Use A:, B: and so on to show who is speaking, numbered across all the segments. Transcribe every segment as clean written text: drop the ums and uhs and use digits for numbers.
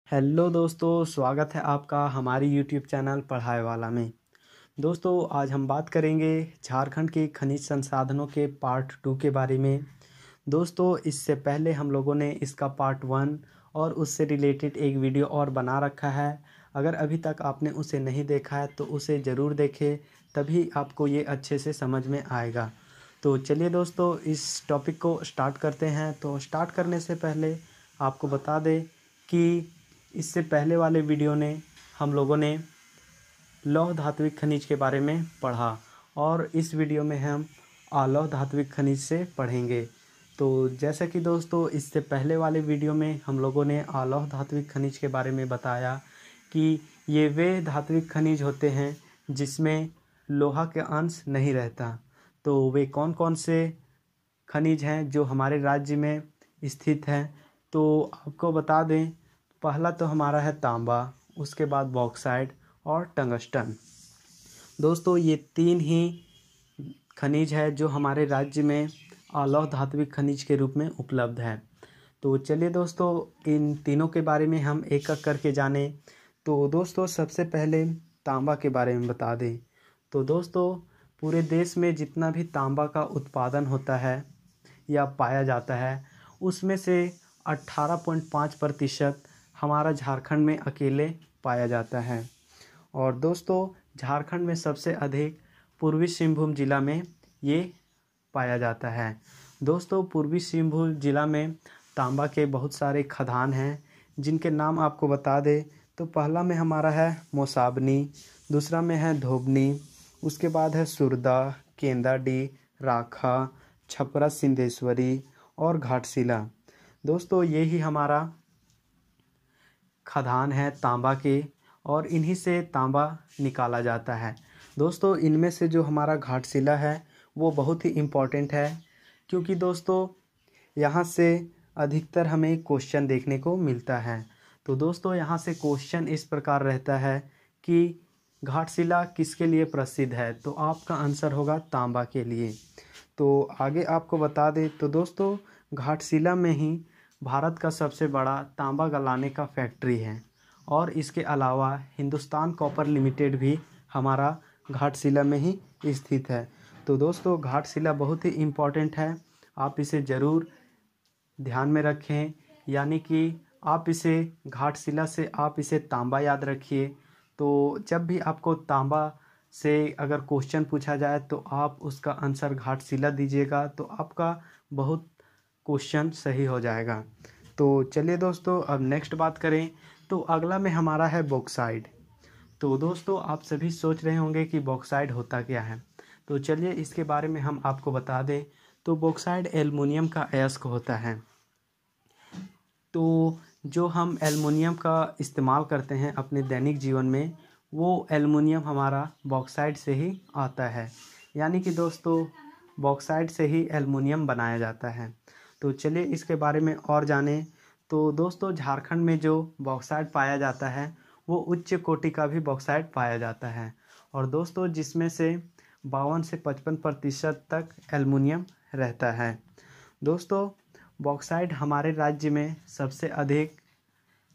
A: Hello दोस्तों, स्वागत है आपका हमारी यूट्यूब चैनल पढ़ाई वाला में। दोस्तों, आज हम बात करेंगे झारखंड के खनिज संसाधनों के पार्ट 2 के बारे में। दोस्तों, इससे पहले हम लोगों ने इसका पार्ट 1 और उससे रिलेटेड एक वीडियो और बना रखा है। अगर अभी तक आपने उसे नहीं देखा है तो उसे ज़रूर देखें, तभी आपको ये अच्छे से समझ में आएगा। तो चलिए दोस्तों, इस टॉपिक को स्टार्ट करते हैं। तो स्टार्ट करने से पहले आपको बता दें कि इससे पहले वाले वीडियो ने हम लोगों ने लौह धात्विक खनिज के बारे में पढ़ा और इस वीडियो में हम अलौह धात्विक खनिज से पढ़ेंगे। तो जैसा कि दोस्तों, इससे पहले वाले वीडियो में हम लोगों ने अलौह धात्विक खनिज के बारे में बताया कि ये वे धात्विक खनिज होते हैं जिसमें लोहा के अंश नहीं रहता। तो वे कौन कौन से खनिज हैं जो हमारे राज्य में स्थित हैं। तो आपको बता दें, पहला तो हमारा है तांबा, उसके बाद बॉक्साइट और टंगस्टन। दोस्तों, ये तीन ही खनिज है जो हमारे राज्य में अलौह धात्विक खनिज के रूप में उपलब्ध है। तो चलिए दोस्तों, इन तीनों के बारे में हम एक एक करके जानें। तो दोस्तों, सबसे पहले तांबा के बारे में बता दें। तो दोस्तों, पूरे देश में जितना भी तांबा का उत्पादन होता है या पाया जाता है, उसमें से 18.5% हमारा झारखंड में अकेले पाया जाता है। और दोस्तों, झारखंड में सबसे अधिक पूर्वी सिंहभूम जिला में ये पाया जाता है। दोस्तों, पूर्वी सिंहभूम जिला में तांबा के बहुत सारे खदान हैं, जिनके नाम आपको बता दें तो पहला में हमारा है मोसाबनी, दूसरा में है धोबनी, उसके बाद है सुरदा, केंदाडी, राखा, छपरा सिंधेश्वरी और घाटशिला। दोस्तों, यही हमारा खदान है तांबा के और इन्हीं से तांबा निकाला जाता है। दोस्तों, इनमें से जो हमारा घाटशिला है वो बहुत ही इम्पोर्टेंट है, क्योंकि दोस्तों यहाँ से अधिकतर हमें क्वेश्चन देखने को मिलता है। तो दोस्तों, यहाँ से क्वेश्चन इस प्रकार रहता है कि घाटशिला किसके लिए प्रसिद्ध है, तो आपका आंसर होगा तांबा के लिए। तो आगे आपको बता दें तो दोस्तों, घाटशिला में ही भारत का सबसे बड़ा तांबा गलाने का फैक्ट्री है और इसके अलावा हिंदुस्तान कॉपर लिमिटेड भी हमारा घाटशिला में ही स्थित है। तो दोस्तों, घाटशिला बहुत ही इम्पोर्टेंट है, आप इसे ज़रूर ध्यान में रखें। यानी कि आप इसे घाटशिला से आप इसे तांबा याद रखिए। तो जब भी आपको तांबा से अगर क्वेश्चन पूछा जाए तो आप उसका आंसर घाटशिला दीजिएगा, तो आपका बहुत क्वेश्चन सही हो जाएगा। तो चलिए दोस्तों, अब नेक्स्ट बात करें तो अगला में हमारा है बॉक्साइट। तो दोस्तों, आप सभी सोच रहे होंगे कि बॉक्साइट होता क्या है। तो चलिए इसके बारे में हम आपको बता दें। तो बॉक्साइट एल्युमिनियम का अयस्क होता है। तो जो हम एल्युमिनियम का इस्तेमाल करते हैं अपने दैनिक जीवन में, वो एल्युमिनियम हमारा बॉक्साइट से ही आता है। यानी कि दोस्तों, बॉक्साइट से ही एल्युमिनियम बनाया जाता है। तो चलिए इसके बारे में और जानें। तो दोस्तों, झारखंड में जो बॉक्साइट पाया जाता है वो उच्च कोटि का भी बॉक्साइट पाया जाता है। और दोस्तों, जिसमें से 52 से 55% तक एल्युमिनियम रहता है। दोस्तों, बॉक्साइट हमारे राज्य में सबसे अधिक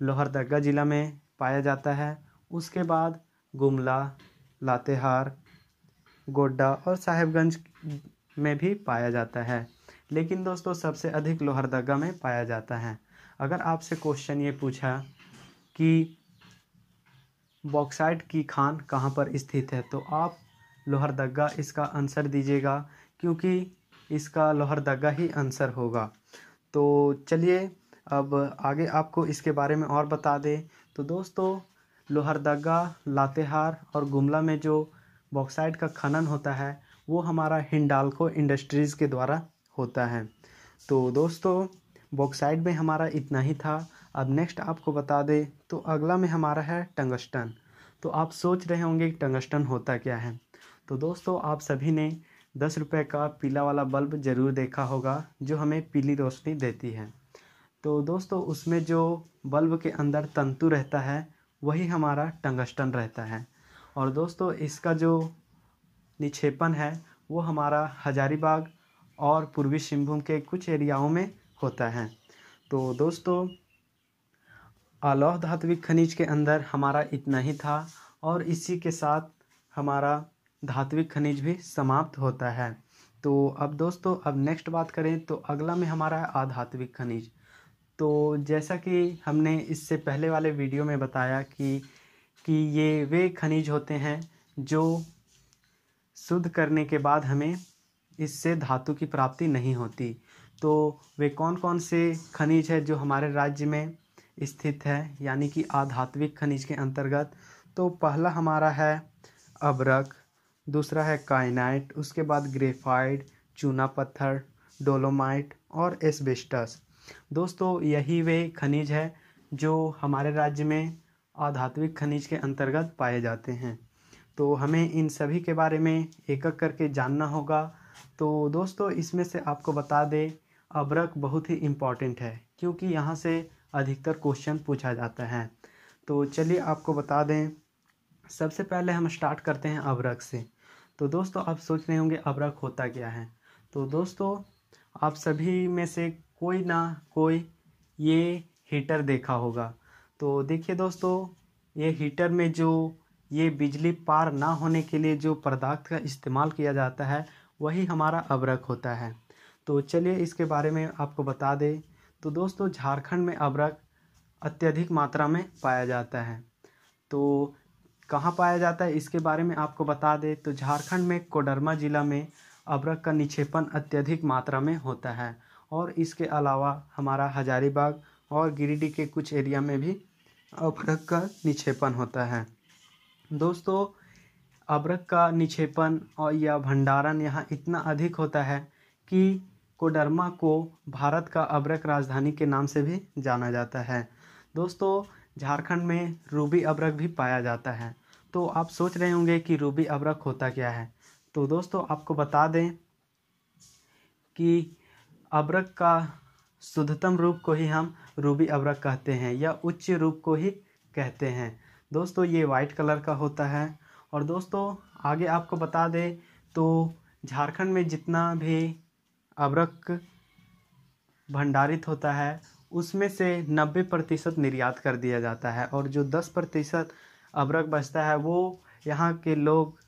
A: लोहरदगा ज़िला में पाया जाता है। उसके बाद गुमला, लातेहार, गोड्डा और साहेबगंज में भी पाया जाता है। लेकिन दोस्तों, सबसे अधिक लोहरदगा में पाया जाता है। अगर आपसे क्वेश्चन ये पूछा कि बॉक्साइट की खान कहाँ पर स्थित है, तो आप लोहरदगा इसका आंसर दीजिएगा, क्योंकि इसका लोहरदगा ही आंसर होगा। तो चलिए अब आगे आपको इसके बारे में और बता दें। तो दोस्तों, लोहरदगा, लातेहार और गुमला में जो बॉक्साइट का खनन होता है वो हमारा हिंडाल्को इंडस्ट्रीज़ के द्वारा होता है। तो दोस्तों, बॉक्साइट में हमारा इतना ही था। अब नेक्स्ट आपको बता दें तो अगला में हमारा है टंगस्टन। तो आप सोच रहे होंगे कि टंगस्टन होता क्या है। तो दोस्तों, आप सभी ने 10 रुपये का पीला वाला बल्ब ज़रूर देखा होगा जो हमें पीली रोशनी देती है। तो दोस्तों, उसमें जो बल्ब के अंदर तंतु रहता है वही हमारा टंगस्टन रहता है। और दोस्तों, इसका जो निक्षेपण है वो हमारा हजारीबाग और पूर्वी सिंहभूम के कुछ एरियाओं में होता है। तो दोस्तों, अलौह धात्विक खनिज के अंदर हमारा इतना ही था और इसी के साथ हमारा धात्विक खनिज भी समाप्त होता है। तो अब दोस्तों अब नेक्स्ट बात करें तो अगला में हमारा है अधात्विक खनिज। तो जैसा कि हमने इससे पहले वाले वीडियो में बताया कि ये वे खनिज होते हैं जो शुद्ध करने के बाद हमें इससे धातु की प्राप्ति नहीं होती। तो वे कौन कौन से खनिज है जो हमारे राज्य में स्थित है यानी कि अधात्विक खनिज के अंतर्गत। तो पहला हमारा है अभ्रक, दूसरा है काइनाइट, उसके बाद ग्रेफाइट, चूना पत्थर, डोलोमाइट और एस्बेस्टस। दोस्तों यही वे खनिज है जो हमारे राज्य में अधात्विक खनिज के अंतर्गत पाए जाते हैं। तो हमें इन सभी के बारे में एक एक करके जानना होगा। तो दोस्तों इसमें से आपको बता दें अभ्रक बहुत ही इम्पॉर्टेंट है क्योंकि यहाँ से अधिकतर क्वेश्चन पूछा जाता है। तो चलिए आपको बता दें, सबसे पहले हम स्टार्ट करते हैं अभ्रक से। तो दोस्तों आप सोच रहे होंगे अभ्रक होता क्या है। तो दोस्तों आप सभी में से कोई ना कोई ये हीटर देखा होगा। तो देखिए दोस्तों, ये हीटर में जो ये बिजली पार ना होने के लिए जो पदार्थ का इस्तेमाल किया जाता है वही हमारा अभ्रक होता है। तो चलिए इसके बारे में आपको बता दें। तो दोस्तों झारखंड में अभ्रक अत्यधिक मात्रा में पाया जाता है। तो कहाँ पाया जाता है इसके बारे में आपको बता दें। तो झारखंड में कोडरमा ज़िला में अभ्रक का निक्षेपण अत्यधिक मात्रा में होता है और इसके अलावा हमारा हजारीबाग और गिरिडीह के कुछ एरिया में भी अभ्रक का निक्षेपण होता है। दोस्तों अभ्रक का निक्षेपण और या भंडारण यहाँ इतना अधिक होता है कि कोडरमा को भारत का अभ्रक राजधानी के नाम से भी जाना जाता है। दोस्तों झारखंड में रूबी अभ्रक भी पाया जाता है। तो आप सोच रहे होंगे कि रूबी अभ्रक होता क्या है। तो दोस्तों आपको बता दें कि अभ्रक का शुद्धतम रूप को ही हम रूबी अभ्रक कहते हैं या उच्च रूप को ही कहते हैं। दोस्तों ये वाइट कलर का होता है। और दोस्तों आगे आपको बता दें तो झारखंड में जितना भी अभ्रक भंडारित होता है उसमें से 90% निर्यात कर दिया जाता है और जो 10% अभ्रक बचता है वो यहाँ के लोग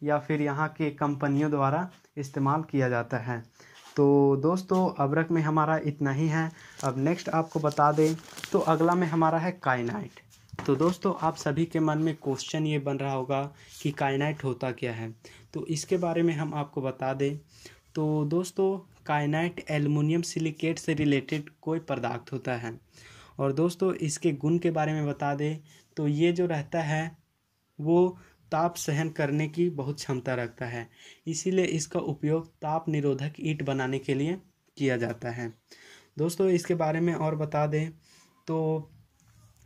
A: या फिर यहाँ के कंपनियों द्वारा इस्तेमाल किया जाता है। तो दोस्तों अभ्रक में हमारा इतना ही है। अब नेक्स्ट आपको बता दें तो अगला में हमारा है काइनाइट। तो दोस्तों आप सभी के मन में क्वेश्चन ये बन रहा होगा कि काइनाइट होता क्या है। तो इसके बारे में हम आपको बता दें। तो दोस्तों काइनाइट एल्युमिनियम सिलिकेट से रिलेटेड कोई पदार्थ होता है। और दोस्तों इसके गुण के बारे में बता दें तो ये जो रहता है वो ताप सहन करने की बहुत क्षमता रखता है, इसीलिए इसका उपयोग ताप निरोधक ईंट बनाने के लिए किया जाता है। दोस्तों इसके बारे में और बता दें तो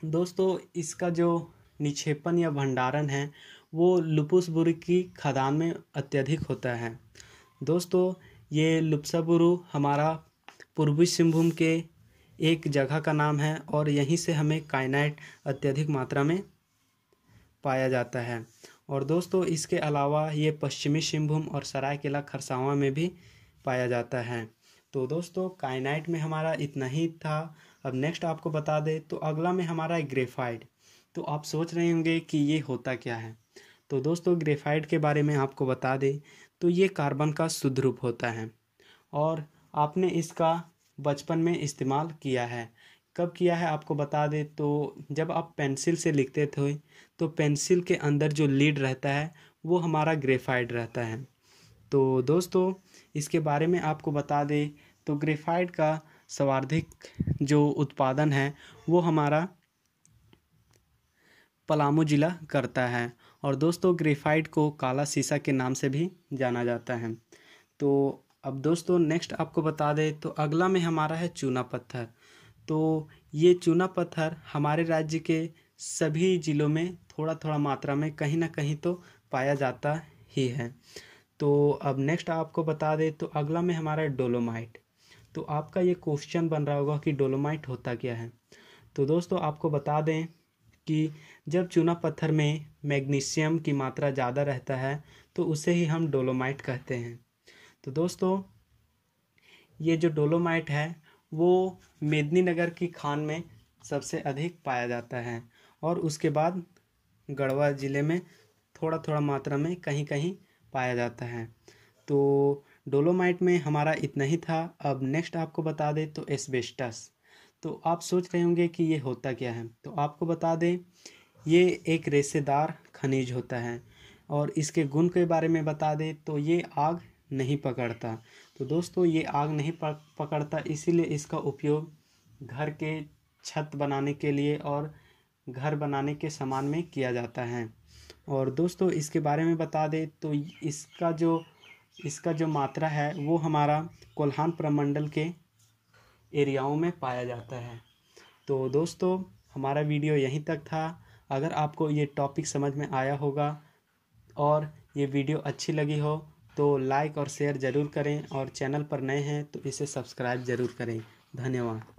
A: दोस्तों इसका जो निक्षेपण या भंडारण है वो लुपुसबुरी की खदान में अत्यधिक होता है। दोस्तों ये लुप्साबुरु हमारा पूर्वी सिंहभूम के एक जगह का नाम है और यहीं से हमें काइनाइट अत्यधिक मात्रा में पाया जाता है। और दोस्तों इसके अलावा ये पश्चिमी सिंहभूम और सरायकेला खरसावां में भी पाया जाता है। तो दोस्तों काइनाइट में हमारा इतना ही था। अब नेक्स्ट आपको बता दें तो अगला में हमारा है ग्रेफाइट। तो आप सोच रहे होंगे कि ये होता क्या है। तो दोस्तों ग्रेफाइट के बारे में आपको बता दें तो ये कार्बन का शुद्ध रूप होता है और आपने इसका बचपन में इस्तेमाल किया है। कब किया है आपको बता दें तो जब आप पेंसिल से लिखते थे तो पेंसिल के अंदर जो लीड रहता है वो हमारा ग्रेफाइट रहता है। तो दोस्तों इसके बारे में आपको बता दें तो ग्रेफाइट का सर्वाधिक जो उत्पादन है वो हमारा पलामू जिला करता है। और दोस्तों ग्रेफाइट को काला शीशा के नाम से भी जाना जाता है। तो अब दोस्तों नेक्स्ट आपको बता दें तो अगला में हमारा है चूना पत्थर। तो ये चूना पत्थर हमारे राज्य के सभी ज़िलों में थोड़ा थोड़ा मात्रा में कहीं ना कहीं तो पाया जाता ही है। तो अब नेक्स्ट आपको बता दें तो अगला में हमारा डोलोमाइट। तो आपका ये क्वेश्चन बन रहा होगा कि डोलोमाइट होता क्या है। तो दोस्तों आपको बता दें कि जब चूना पत्थर में मैग्नीशियम की मात्रा ज़्यादा रहता है तो उसे ही हम डोलोमाइट कहते हैं। तो दोस्तों ये जो डोलोमाइट है वो मेदिनीनगर की खान में सबसे अधिक पाया जाता है और उसके बाद गढ़वा ज़िले में थोड़ा थोड़ा मात्रा में कहीं कहीं पाया जाता है। तो डोलोमाइट में हमारा इतना ही था। अब नेक्स्ट आपको बता दें तो एस्बेस्टस। तो आप सोच रहे होंगे कि ये होता क्या है, तो आपको बता दें ये एक रेशेदार खनिज होता है और इसके गुण के बारे में बता दें तो ये आग नहीं पकड़ता। तो दोस्तों ये आग नहीं पकड़ता, इसीलिए इसका उपयोग घर के छत बनाने के लिए और घर बनाने के सामान में किया जाता है। और दोस्तों इसके बारे में बता दें तो इसका जो मात्रा है वो हमारा कोल्हान प्रमंडल के एरियाओं में पाया जाता है। तो दोस्तों हमारा वीडियो यहीं तक था। अगर आपको ये टॉपिक समझ में आया होगा और ये वीडियो अच्छी लगी हो तो लाइक और शेयर ज़रूर करें और चैनल पर नए हैं तो इसे सब्सक्राइब ज़रूर करें। धन्यवाद।